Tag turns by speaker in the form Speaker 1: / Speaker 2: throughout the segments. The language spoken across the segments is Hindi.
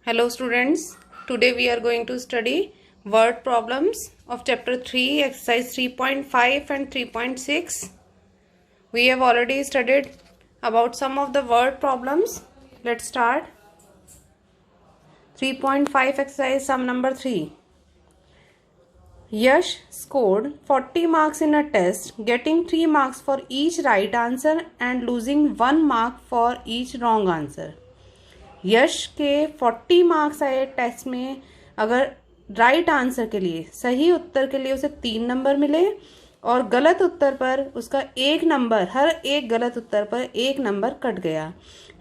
Speaker 1: Hello students, today we are going to study word problems of chapter 3, exercise 3.5 and 3.6. We have already studied about some of the word problems. Let's start. 3.5 exercise sum number 3. Yash scored 40 marks in a test, getting 3 marks for each right answer and losing 1 mark for each wrong answer. यश के 40 मार्क्स आए टेस्ट में, अगर राइट आंसर के लिए सही उत्तर के लिए उसे 3 नंबर मिले और गलत उत्तर पर उसका 1 नंबर, हर एक गलत उत्तर पर 1 नंबर कट गया.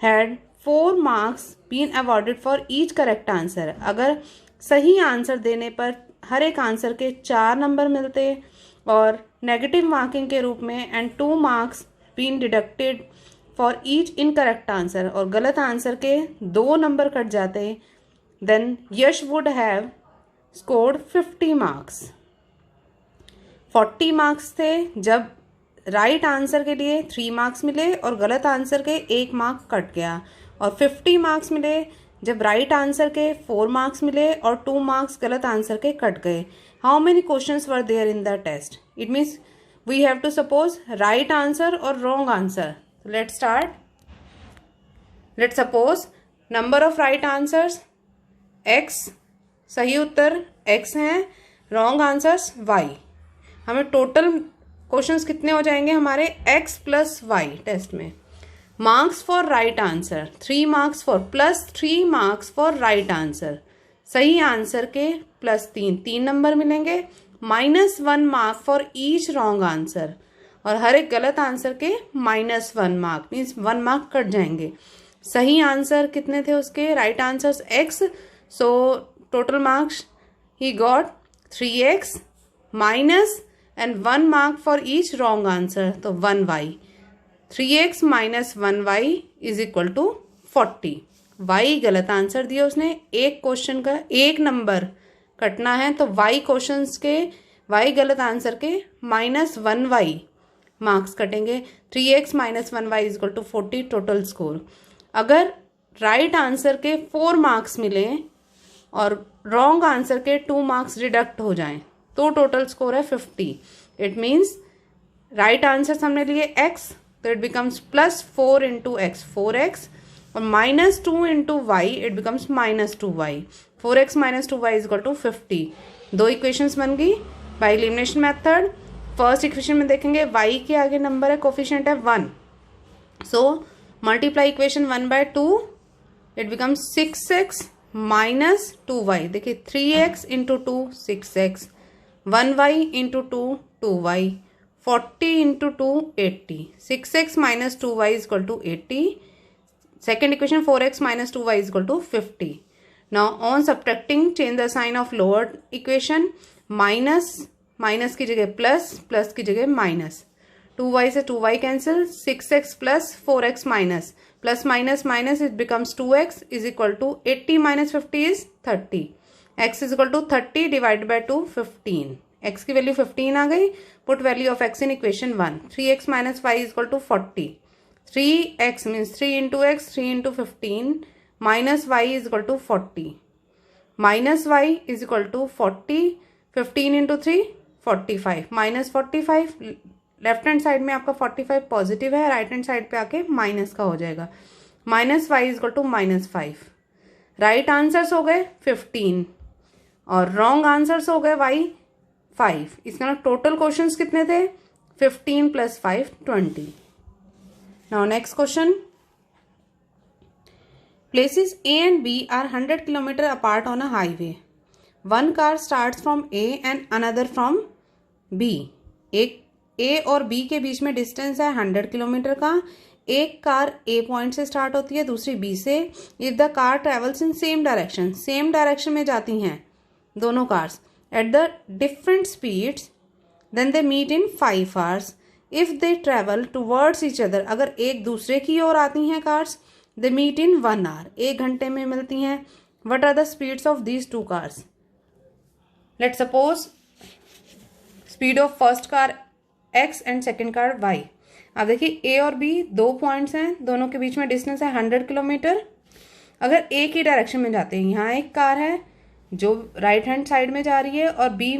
Speaker 1: Had 4 marks been awarded for each correct answer. अगर सही आंसर देने पर हर एक आंसर के 4 नंबर मिलते और नेगेटिव मार्किंग के रूप में and 2 marks been deducted for each incorrect answer, और गलत आंसर के 2 नंबर कट जाते, then Yash would have scored 50 marks. 40 marks थे जब राइट आंसर के लिए 3 मार्क्स मिले और गलत आंसर के 1 मार्क कट गया, और 50 मार्क्स मिले जब राइट आंसर के 4 मार्क्स मिले और 2 मार्क्स गलत आंसर के कट गए. How many questions were there in the test? It means we have to suppose right answer और wrong answer. Let's start. Let's suppose number of right answers x, सही उत्तर x हैं, wrong answers y. हमें टोटल क्वेश्चंस कितने हो जाएंगे हमारे x प्लस y टेस्ट में. Marks for right answer 3 marks for plus 3 marks for right answer. सही आंसर के प्लस 3 नंबर मिलेंगे, -1 mark for each wrong answer, और हर एक गलत आंसर के -1 मार्क, मीन्स 1 मार्क कट जाएंगे. सही आंसर कितने थे उसके? Right answers x, so total marks he got 3x minus and 1 mark for each wrong answer, तो 1y. 3x minus 1y is equal to 40. y गलत आंसर दिया उसने, एक क्वेश्चन का 1 नंबर कटना है, तो y क्वेश्चंस के y गलत आंसर के -1y मार्क्स कटेंगे. 3x minus 1y is equal to 40 total score. अगर राइट आंसर के 4 मार्क्स मिले और रॉन्ग आंसर के 2 मार्क्स डिडक्ट हो जाएं, तो टोटल स्कोर है 50. इट मीन्स राइट आंसर हमने लिए x, तो it becomes +4 into x 4x, और -2 into y it becomes -2y. 4x minus 2y is equal to 50. 2 equations बन गई by elimination method. First equation में देखेंगे y के आगे नंबर है, कोफिशिएंट है 1, so multiply equation 1 by 2, it becomes 6x minus 2y. देखिए 3x into 2 6x, 1y into 2 2y, 40 into 2 80. 6x minus 2y is equal to 80. Second equation 4x minus 2y is equal to 50. Now on subtracting change the sign of lower equation. Minus की जगह प्लस, प्लस की जगह माइनस. 2y से 2y cancel, 6x plus 4x minus, plus minus minus it becomes 2x is equal to 80 minus 50 is 30. x is equal to 30 divided by 2 15. x की वैल्यू 15 आ गई. Put value of x in equation 1. 3x minus 5 is equal to 40. 3x means 3 into x, 3 into 15 minus y is equal to 40. Minus y is equal to 40. 15 into 3 45 minus 45. Left hand side में आपका 45 पॉजिटिव है, राइट हैंड साइड पे आके माइनस का हो जाएगा. -y is equal to -5. Right answers हो गए 15 और रॉन्ग आंसर्स हो गए y 5. इसका टोटल क्वेश्चंस कितने थे? 15 plus 5 20. Now next question. Places A and B are 100 kilometre apart on a highway. One car starts from A and another from B. एक A और B के बीच में डिस्टेंस है 100 किलोमीटर का. एक कार A पॉइंट से स्टार्ट होती है, दूसरी B से. If the car travels in same direction, same direction में जाती हैं दोनों cars at the different speeds, then they meet in 5 hours. If they travel towards each other, अगर एक दूसरे की ओर आती हैं cars, they meet in 1 hour, 1 घंटे में मिलती हैं. What are the speeds of these 2 cars? Let's suppose speed of first car x and second car y. अब देखिए A और B 2 पॉइंट्स हैं, दोनों के बीच में डिस्टेंस है 100 किलोमीटर. अगर एक ही डायरेक्शन में जाते हैं, यहाँ एक कार है जो राइट हैंड साइड में जा रही है और बी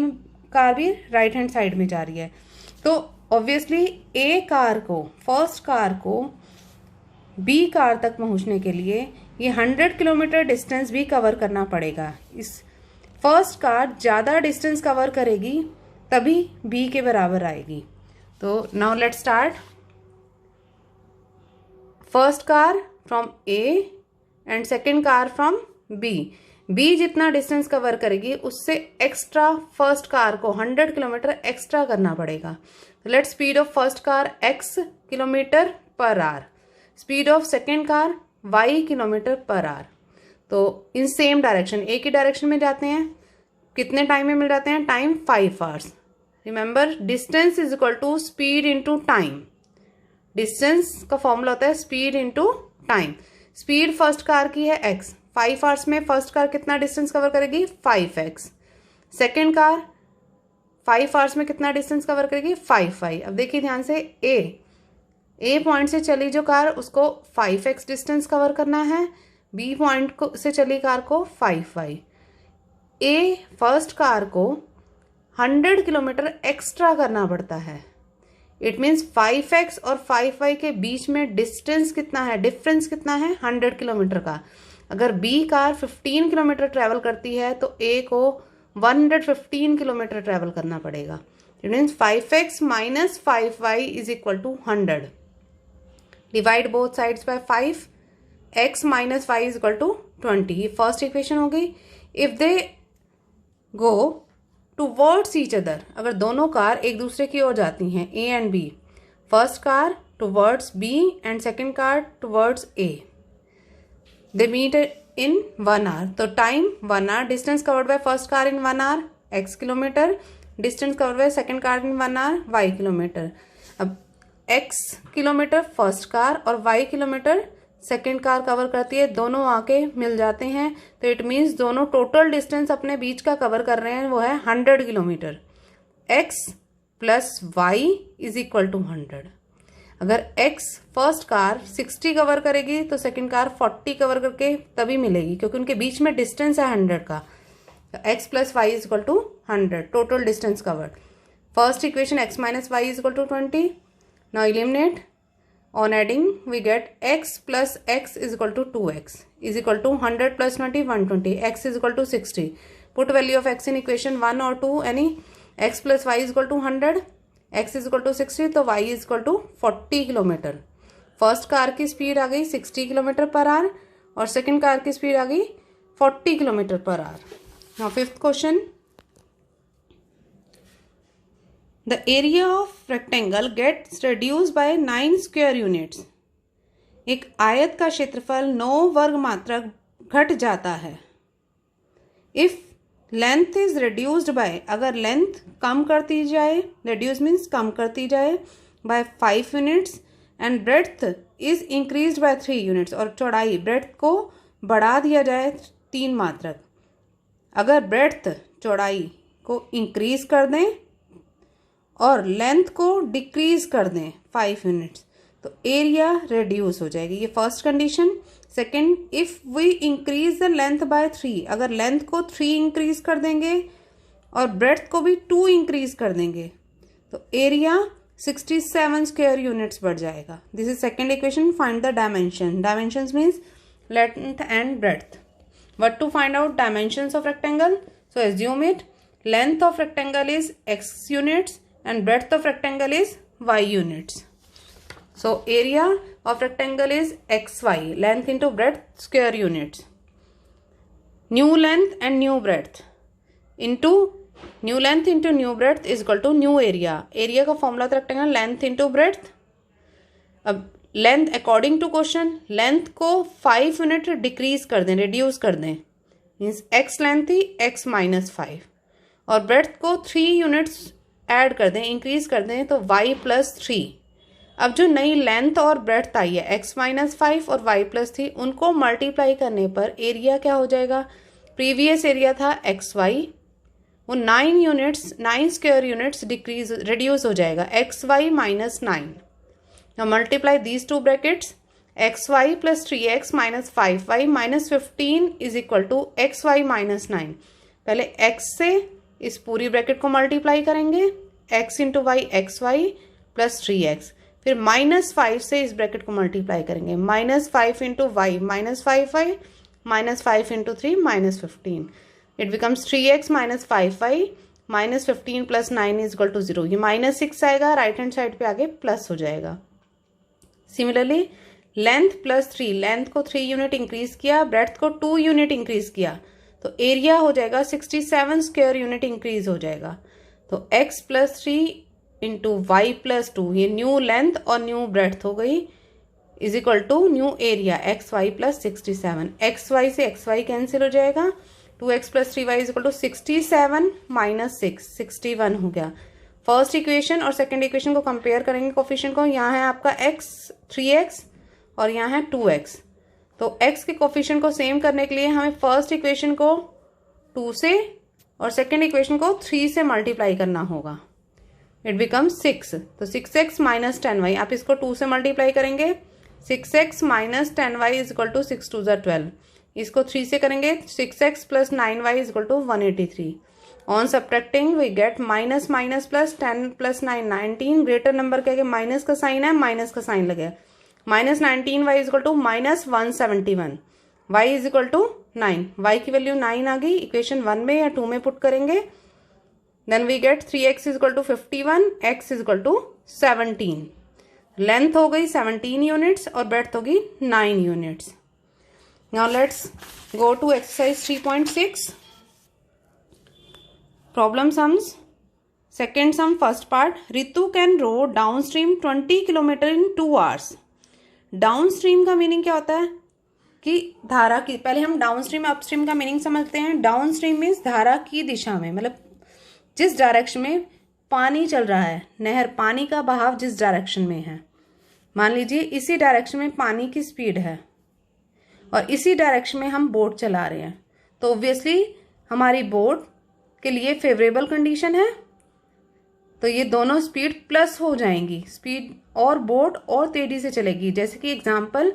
Speaker 1: कार भी राइट हैंड साइड में जा रही है, तो ऑब्वियसली ए कार को, फर्स्ट कार को बी कार तक पहुंचने के लिए ये 100 किलोमीटर डिस्टेंस भी कवर करना पड़ेगा। इस फर्स्ट कार ज़्यादा डिस्टेंस कवर करेगी तभी बी के बराबर आएगी। तो now let's start. First car from A and second car from B. B जितना डिस्टेंस कवर करेगी उससे एक्स्ट्रा फर्स्ट कार को 100 किलोमीटर एक्स्ट्रा करना पड़ेगा। Late speed of first car x kilometre per hour, speed of second car y kilometre per hour. तो इन सेम डायरेक्शन, एक ही डायरेक्शन में जाते हैं, कितने टाइम में मिल जाते हैं? Time 5 hours. Remember distance is equal to speed into time. Distance का फॉर्मूला होता है speed into time. Speed first car की है x, 5 आवर्स में फर्स्ट कार कितना डिस्टेंस कवर करेगी? 5x। सेकेंड कार 5 आवर्स में कितना डिस्टेंस कवर करेगी? 5y। अब देखिए ध्यान से, ए पॉइंट से चली जो कार उसको 5x डिस्टेंस कवर करना है, बी पॉइंट को से चली कार को 5y। ए फर्स्ट कार को 100 किलोमीटर एक्स्ट्रा करना पड़ता है। इट मीन्स 5x और 5y के बीच में डिस्टेंस कितना है, डिफरेंस कितना है? 100 किलोमीटर का। अगर बी कार 15 किलोमीटर ट्रैवल करती है तो ए को 115 किलोमीटर ट्रैवल करना पड़ेगा। It means 5x minus 5y is equal to 100। Divide both sides by 5, x minus y is equal to 20। ये फर्स्ट इक्वेशन हो गई। If they go towards each other, अगर दोनों कार एक दूसरे की ओर जाती हैं, A and B, first car towards B and second car towards A, they meet in 1 hour. तो time 1 hour, distance covered by first car in 1 hour x kilometre, distance covered by second car in 1 hour y kilometre. अब x किलोमीटर फर्स्ट कार और y kilometre second car cover करती है, दोनों आके मिल जाते हैं, तो इट मीन्स दोनों टोटल डिस्टेंस अपने बीच का कवर कर रहे हैं, वो है 100 kilometre. x plus y is equal to 100। अगर x फर्स्ट कार 60 कवर करेगी तो सेकेंड कार 40 कवर करके तभी मिलेगी, क्योंकि उनके बीच में डिस्टेंस है 100 का। x plus y is equal to 100, total distance covered. First equation x minus y is equal to 20। Now eliminate. On adding we get x plus x is equal to 2x is equal to 100 plus 20 120, x is equal to 60. Put value of x in equation 1 or 2 any. x plus y is equal to 100, x is equal to 60, तो y is equal to 40 kilometre. First car की स्पीड आ गई 60 किलोमीटर पर आवर और सेकेंड कार की स्पीड आ गई 40 kilometre per hour. Now fifth question, the area of rectangle gets reduced by 9 square units। एक आयत का क्षेत्रफल 9 वर्ग मात्रक घट जाता है। If length is reduced by, अगर लेंथ कम करती जाए, reduce means कम करती जाए, by 5 units and breadth is increased by 3 units, और चौड़ाई breadth को बढ़ा दिया जाए 3 मात्रक। अगर breadth चौड़ाई को इंक्रीज कर दें और लेंथ को डिक्रीज कर दें 5 यूनिट्स, तो एरिया रिड्यूस हो जाएगी। ये first condition. Second, if we increase the length by 3, अगर लेंथ को 3 इंक्रीज कर देंगे और ब्रेड्थ को भी 2 इंक्रीज कर देंगे तो एरिया 67 स्क्वायर यूनिट्स बढ़ जाएगा। This is second equation. Find the dimension. Dimensions means length and breadth. What to find out dimensions of rectangle? So assume it, length of rectangle is x units and breadth of rectangle is y units. So area of rectangle is xy, length into breadth square units. New length and new breadth into new length into new breadth is equal to new area. Area का फॉर्मूला था रेक्टेंगल length into breadth। अब length according to question, length को 5 यूनिट डिक्रीज कर दें, रिड्यूस कर दें, मीन्स x लेंथ थी x माइनस 5 और ब्रेड्थ को 3 यूनिट्स ऐड कर दें, इंक्रीज कर दें, तो y प्लस 3। अब जो नई लेंथ और ब्रेड्थ आई है x माइनस 5 और y प्लस 3, उनको मल्टीप्लाई करने पर एरिया क्या हो जाएगा? प्रीवियस एरिया था xy, वो 9 यूनिट्स, 9 स्क्वायर यूनिट्स रिड्यूस हो जाएगा, xy minus 9। Now multiply these 2 brackets, x y plus 3x minus 5y minus 15 is equal to x y minus 9। पहले x से इस पूरी ब्रैकेट को मल्टीप्लाई करेंगे, x into y x y plus 3x, फिर माइनस 5 से इस ब्रैकेट को मल्टीप्लाई करेंगे, minus 5 into y minus 5y minus 5 into 3 minus 15, it becomes 3x minus 5y minus 15 plus 9 is equal to 0। ये माइनस 6 आएगा, राइट हैंड साइड पे आगे प्लस हो जाएगा। सिमिलरली लेंथ प्लस 3, लेंथ को 3 यूनिट इंक्रीज किया, ब्रेड्थ को 2 यूनिट इंक्रीज किया, तो एरिया हो जाएगा 67 स्क्वायर यूनिट इंक्रीज हो जाएगा। तो x plus 3 into y plus 2, ये न्यू लेंथ और न्यू ब्रेड्थ हो गई, is equal to new area x y plus 67। X y से एक्स वाई कैंसिल हो जाएगा, 2x plus 3y is equal to 67 minus 6, 61 हो गया। फर्स्ट इक्वेशन और सेकेंड इक्वेशन को कंपेयर करेंगे कोफिशिएंट को। यहाँ है आपका x 3x और यहाँ है 2x, तो x के कोफिशिएंट को सेम करने के लिए हमें फर्स्ट इक्वेशन को 2 से और सेकेंड इक्वेशन को 3 से मल्टीप्लाई करना होगा, इट बिकम्स 6। तो 6x माइनस 10y, आप इसको 2 से मल्टीप्लाई करेंगे, 6x minus 10y is equal to 6 2 12, इसको 3 से करेंगे 6x प्लस 9y इज इक्वल टू 183। On subtracting we get minus minus plus 10 plus 9 19, greater number के आगे माइनस का साइन है, माइनस का साइन लगे, minus 19y is equal to minus 171, y is equal to 9, y की वैल्यू 9 आ गई। इक्वेशन 1 में या 2 में पुट करेंगे, then we get 3x is equal to 51, x is equal to 17। Length हो गई 17 यूनिट्स और ब्रेड्थ होगी 9 units. Now let's go to exercise 3.6. Problem sums. Second sum, first part. Ritu can row downstream 20 kilometer in 2 hours. Downstream का मीनिंग क्या होता है कि धारा की, पहले हम डाउनस्ट्रीम अपस्ट्रीम का मीनिंग समझते हैं। डाउनस्ट्रीम मीन्स धारा की दिशा में, मतलब जिस डायरेक्शन में पानी चल रहा है, नहर, पानी का बहाव जिस डायरेक्शन में है। मान लीजिए इसी डायरेक्शन में पानी की स्पीड है और इसी डायरेक्शन में हम बोट चला रहे हैं, तो ऑब्वियसली हमारी बोट के लिए फेवरेबल कंडीशन है, तो ये दोनों स्पीड प्लस हो जाएंगी, स्पीड और बोट और तेजी से चलेगी। जैसे कि एग्जांपल,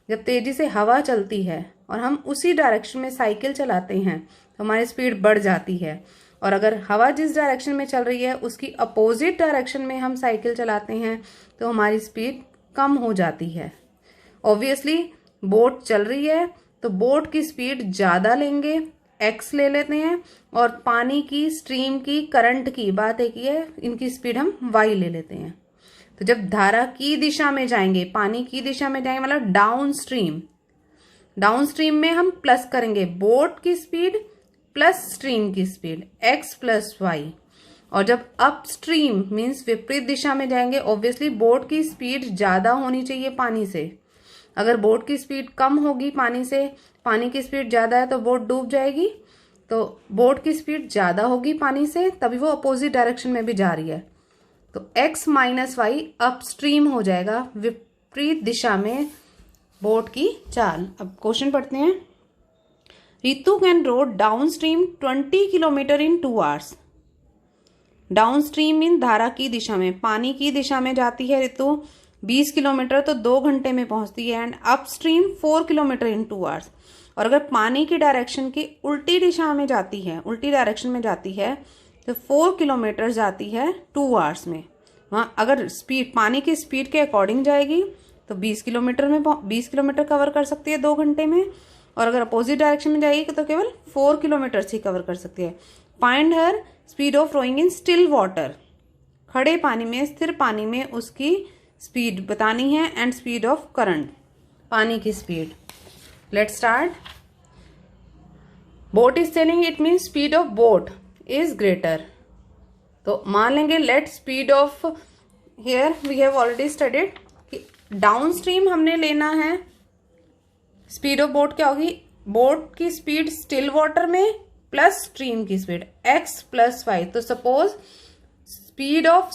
Speaker 1: जब तेजी से हवा चलती है और हम उसी डायरेक्शन में साइकिल चलाते हैं तो हमारी स्पीड बढ़ जाती है, और अगर हवा जिस डायरेक्शन में चल रही है उसकी अपोजिट डायरेक्शन में हम साइकिल चलाते हैं तो हमारी स्पीड कम हो जाती है। ऑब्वियसली बोट चल रही है तो बोट की स्पीड ज़्यादा लेंगे, x ले लेते हैं, और पानी की, स्ट्रीम की, करंट की बात एक ही है, इनकी स्पीड हम y ले लेते हैं। तो जब धारा की दिशा में जाएंगे, पानी की दिशा में जाएंगे, मतलब डाउन स्ट्रीम, डाउन स्ट्रीम में हम प्लस करेंगे बोट की स्पीड प्लस स्ट्रीम की स्पीड, x प्लस वाई। और जब अप स्ट्रीम मीन्स विपरीत दिशा में जाएंगे, ऑब्वियसली बोट की स्पीड ज़्यादा होनी चाहिए पानी से। अगर बोट की स्पीड कम होगी पानी से, पानी की स्पीड ज़्यादा है तो बोट डूब जाएगी, तो बोट की स्पीड ज़्यादा होगी पानी से, तभी वो अपोजिट डायरेक्शन में भी जा रही है, तो x माइनस वाई अपस्ट्रीम हो जाएगा, विपरीत दिशा में बोट की चाल। अब क्वेश्चन पढ़ते हैं। Ritu can row downstream 20 kilometre in 2 hours. Downstream mean धारा की दिशा में, पानी की दिशा में जाती है रितु 20 किलोमीटर, तो 2 घंटे में पहुंचती है। And upstream 4 kilometre in 2 hours. और अगर पानी की डायरेक्शन की उल्टी दिशा में जाती है, उल्टी डायरेक्शन में जाती है, तो 4 किलोमीटर जाती है 2 आवर्स में। वहाँ अगर स्पीड, पानी की स्पीड के अकॉर्डिंग जाएगी तो 20 किलोमीटर कवर कर सकती है 2 घंटे में, और अगर अपोजिट डायरेक्शन में जाएगी तो केवल 4 किलोमीटर ही कवर कर सकती है। Find her speed of rowing in still water. खड़े पानी में, स्थिर पानी में उसकी स्पीड बतानी है, एंड स्पीड ऑफ करंट, पानी की स्पीड। Let's start. Boat is sailing, it mean speed of boat is greater. तो मान लेंगे let speed of, here we have already studied कि डाउन स्ट्रीम हमने लेना है। स्पीड ऑफ बोट क्या होगी, बोट की स्पीड स्टिल वाटर में प्लस स्ट्रीम की स्पीड x प्लस वाई। तो suppose speed of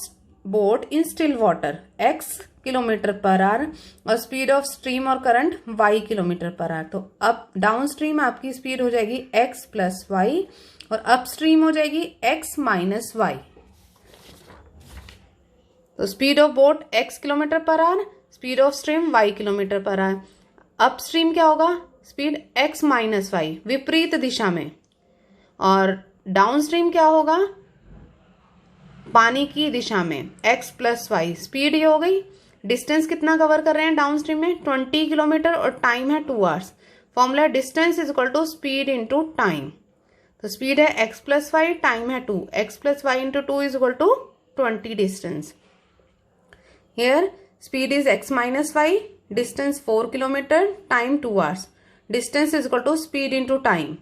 Speaker 1: boat in still water x kilometre per hour और स्पीड ऑफ स्ट्रीम और current y kilometre per hour. तो अब डाउन स्ट्रीम आपकी स्पीड हो जाएगी x प्लस वाई और अप स्ट्रीम हो जाएगी x माइनस वाई। तो speed of boat x kilometre per hour, speed of stream y kilometre per hour. Up stream क्या होगा, स्पीड x माइनस वाई, विपरीत दिशा में। और डाउन स्ट्रीम क्या होगा, पानी की दिशा में, x प्लस वाई। स्पीड ये हो गई। डिस्टेंस कितना कवर कर रहे हैं डाउन स्ट्रीम में, 20 किलोमीटर, और टाइम है 2 hours. Formula distance is equal to speed into time. तो स्पीड है x प्लस वाई, टाइम है 2, x plus y into 2 is equal to 20 distance. Here speed is x minus y, distance 4 kilometre, time 2 hours. Distance is equal to speed into time.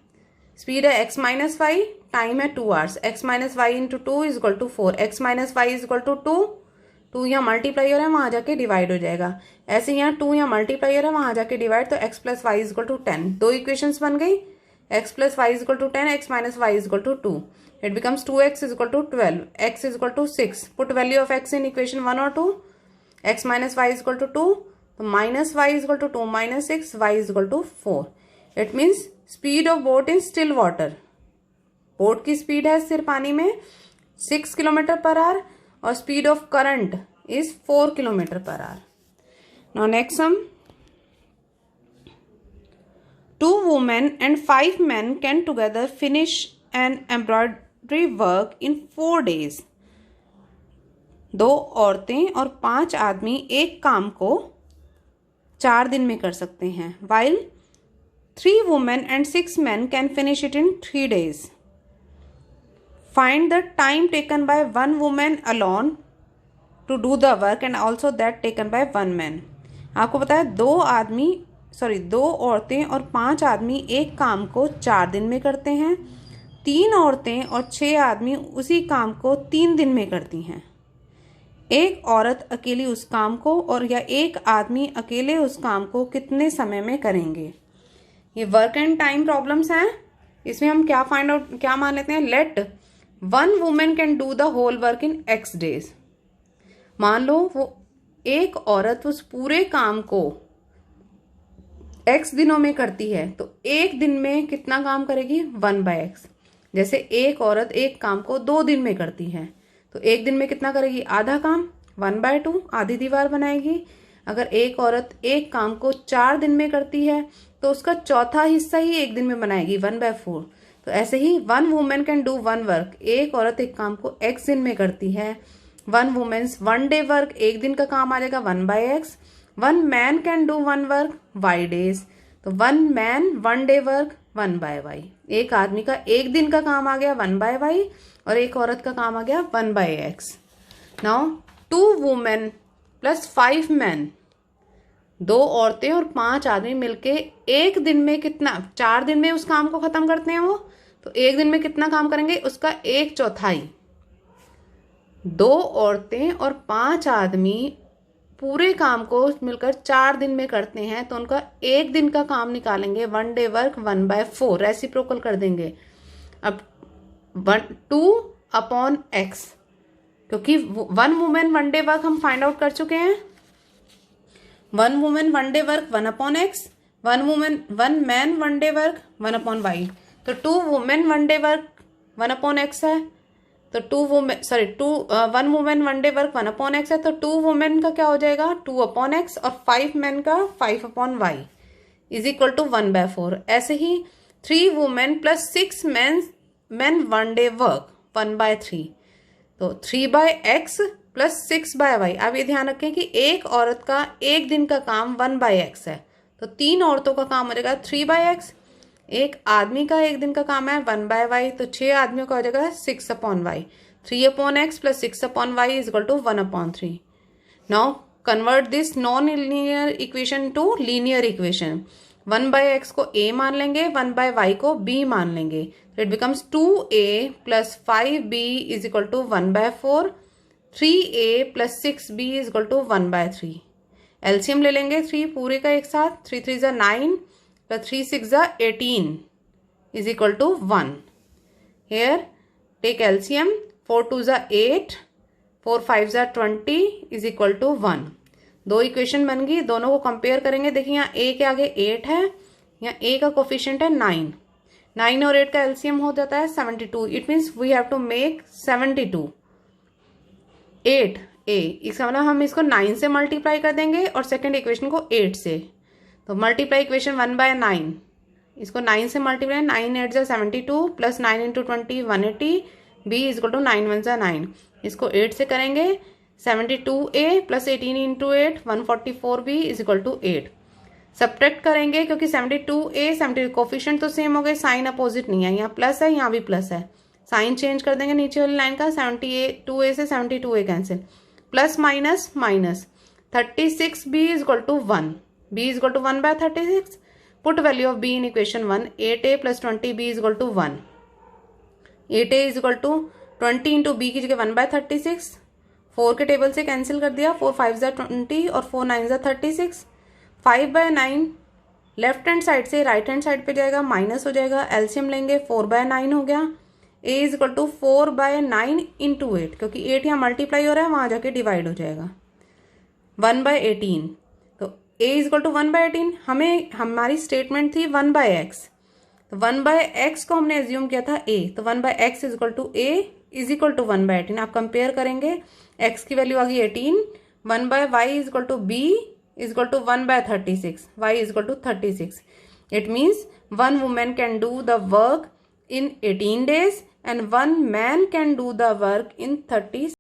Speaker 1: Speed है x माइनस वाई, टाइम है 2 hours, x minus y into 2 is equal to 4, x minus y is equal to 2 यहाँ मल्टीप्लायर है, वहां जाके डिवाइड हो जाएगा। ऐसे यहाँ 2 यहाँ मल्टीप्लायर है, वहां जाके डिवाइड, तो x plus y is equal to 10। दो इक्वेशंस बन गई, x plus y is equal to 10, x minus y is equal to 2। It becomes 2x is equal to 12, x is equal to 6। Put value of x in equation 1 और 2, x minus y is equal to 2, तो minus y is equal to 2 minus 6, y is equal to 4। It means speed of boat in still water, boat की स्पीड है स्थिर पानी में 6 किलोमीटर पर आवर, और speed of current is 4 kilometre per hour. Now next sum, 2 women and 5 men can together finish an embroidery work in 4 days। 2 औरतें और 5 आदमी एक काम को 4 दिन में कर सकते हैं। while 3 women and 6 men can finish it in 3 days। Find the time taken by 1 woman alone to do the work and also that taken by 1 man। आपको पता है 2 औरतें और 5 आदमी एक काम को 4 दिन में करते हैं, 3 औरतें और 6 आदमी उसी काम को 3 दिन में करती हैं। एक औरत अकेली उस काम को और या एक आदमी अकेले उस काम को कितने समय में करेंगे। ये वर्क एंड टाइम प्रॉब्लम्स हैं। इसमें हम क्या फाइंड आउट क्या मान लेते हैं, let 1 women can do the whole work in x days. मान लो वो एक औरत उस पूरे काम को x दिनों में करती है, तो एक दिन में कितना काम करेगी, 1/x। जैसे एक औरत एक काम को 2 दिन में करती है, तो एक दिन में कितना करेगी, आधा काम, 1/2, आधी दीवार बनाएगी। अगर एक औरत एक काम को 4 दिन में करती है, तो उसका चौथा हिस्सा ही एक दिन में बनाएगी, 1/4। तो ऐसे ही 1 वुमेन कैन डू 1 वर्क, एक औरत एक काम को x दिन में करती है। 1 वुमेन्स 1 डे वर्क, एक दिन का काम आ जाएगा 1/x। 1 man can do 1 work y days, तो 1 मैन 1 डे वर्क 1/y। एक आदमी का एक दिन का काम आ गया 1/y, और एक औरत का काम आ गया 1/x। Now 2 women plus 5 man, 2 औरतें और 5 आदमी मिलके एक दिन में कितना, 4 दिन में उस काम को खत्म करते हैं वो, तो एक दिन में कितना काम करेंगे, उसका 1/4। 2 औरतें और 5 आदमी पूरे काम को मिलकर 4 दिन में करते हैं, तो उनका एक दिन का काम निकालेंगे, 1 डे वर्क 1/4, रेसिप्रोकल कर देंगे। अब 2/x, क्योंकि 1 वुमेन 1 डे वर्क हम फाइंड आउट कर चुके हैं। 1 women 1 day work 1/x, 1 man 1 day work 1/y। तो 2 वुमेन 1 डे वर्क 1/x है, तो 1 वुमेन 1 डे वर्क 1/x है, तो 2 वुमेन का क्या हो जाएगा, 2/x, और 5 मैन का 5/y इज इक्वल टू 1/4। ऐसे ही 3 women plus 6 man 1 day work 1/3, तो 3/x प्लस 6/y। अब ये ध्यान रखें कि एक औरत का एक दिन का काम 1/x है, तो 3 औरतों का काम हो जाएगा 3/x। एक आदमी का एक दिन का काम है 1/y, तो 6 आदमियों का हो जाएगा 6/y। 3/x plus 6/y is equal to 1/3। Now convert this non linear equation to linear equation. 1/x को a मान लेंगे, 1/y को b मान लेंगे, तो it becomes 2a plus 5b is equal to 1/4। 3a plus 6b is equal to 1/3। LCM ले लेंगे 3 पूरे का एक साथ, 3 3 जा 9 प्लस 3 6 जा 18 is equal to 1। Here take LCM, 4 2 जा 8, 4 5 जा 20 इज इक्वल टू 1। 2 इक्वेशन बन गई, दोनों को कंपेयर करेंगे। देखिए यहाँ a के आगे 8 है, यहाँ a का कोफिशिएंट है 9, 9 और 8 का एलसीएम हो जाता है 72। It means we have to make 72। 8 a, इसका मतलब हम इसको 9 से मल्टीप्लाई कर देंगे और सेकेंड इक्वेशन को 8 से। तो मल्टीप्लाई इक्वेशन 1/9, इसको 9 से मल्टीप्लाई, 9 8 जा 72 plus 9 into 20 180, b is equal to 9 1 जा 9। इसको 8 से करेंगे, 72a plus 18 into 8 144 b is equal to 8। Subtract करेंगे क्योंकि 72a 70 कोफिशिएंट तो सेम हो गए, साइन अपोजिट नहीं है, यहाँ प्लस है यहाँ भी प्लस है, साइन चेंज कर देंगे नीचे वाली लाइन का, 72a से 72a cancel, plus minus minus, 36 b is equal to 1, b is equal to 1/36। Put value of b in equation 1, 8a plus 20b is equal to 1, 8a is equal to 20 into b की जगह 1/36, 4 के टेबल से कैंसिल कर दिया, 4 5 जा 20 और 4 9 जा 36, 5/9 लेफ्ट हैंड साइड से राइट हैंड साइड पे जाएगा, माइनस हो जाएगा, एलसीएम लेंगे 4/9 हो गया, a is equal to 4/9 into 8, क्योंकि 8 यहाँ मल्टीप्लाई हो रहा है वहां जाके डिवाइड हो जाएगा, 1/18। तो a इज इक्वल टू 1/18, हमें हमारी स्टेटमेंट थी 1/x, तो 1/x को हमने एज्यूम किया था a, तो 1/x is equal to a is equal to 1/18। आप कंपेयर करेंगे, x की वैल्यू आ गई 18, 1/y is equal to b is equal to 1/36, y is equal to 36. It means one woman can do the work in 18 days and one man can do the work in 30